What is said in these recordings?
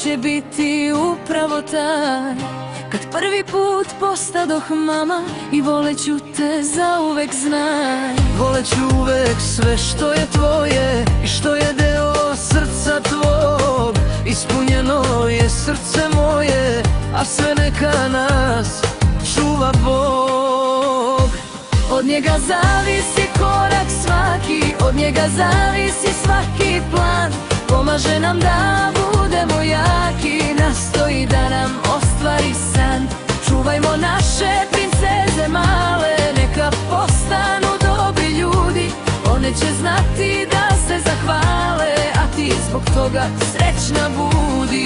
će biti upravo taj, kad prvi put postadoh mama i voleću te zauvek, znaj. Voleću uvek sve što je tvoje i što je deo srca tvog. Ispunjeno je srce moje, a sve neka nas čuva Bog. Od njega zavisi korak svaki, od njega zavisi svaki plan. Pomaže nam da budemo jaki, nastoji da nam ostvari san. Čuvajmo naše princeze male, neka postanu dobri ljudi. One će znati da se zahvale, a ti zbog toga srećna budi.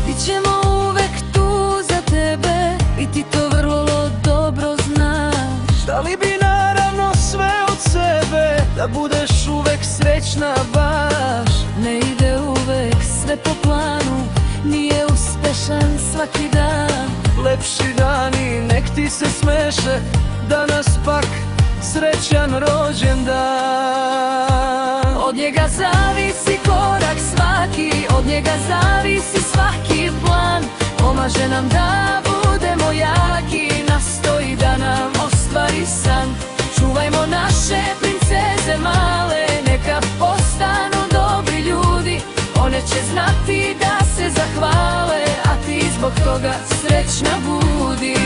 Bićemo uvek tu za tebe i ti to vrlo dobro znaš. Dali bi naravno sve od sebe, da budeš uvek srećna baš. Ne ide uvek sve po planu, nije uspešan svaki dan. Lepši dani nek ti se smeše, danas pak srećan rođendan. Od njega zavisi korak svaki, od njega zavisi svaki plan. Pomaže nam da budemo jaki, nastoji da nam ostvari san. Čuvajmo naše princeze male, neka postanu dobri ljudi. One će znati da se zahvale, a ti zbog toga srećna budi.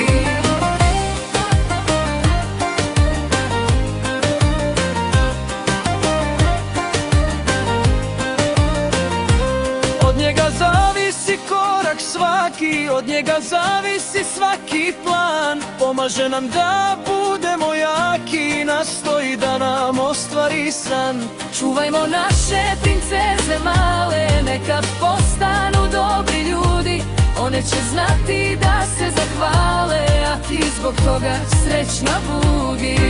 Od njega zavisi korak svaki, od njega zavisi svaki plan. Pomaže nam da budemo jaki, nastoji da nam ostvari san. Čuvajmo naše princeze male, neka postanu dobri ljudi. One će znati da se zahvale, a ti zbog toga srećna budi.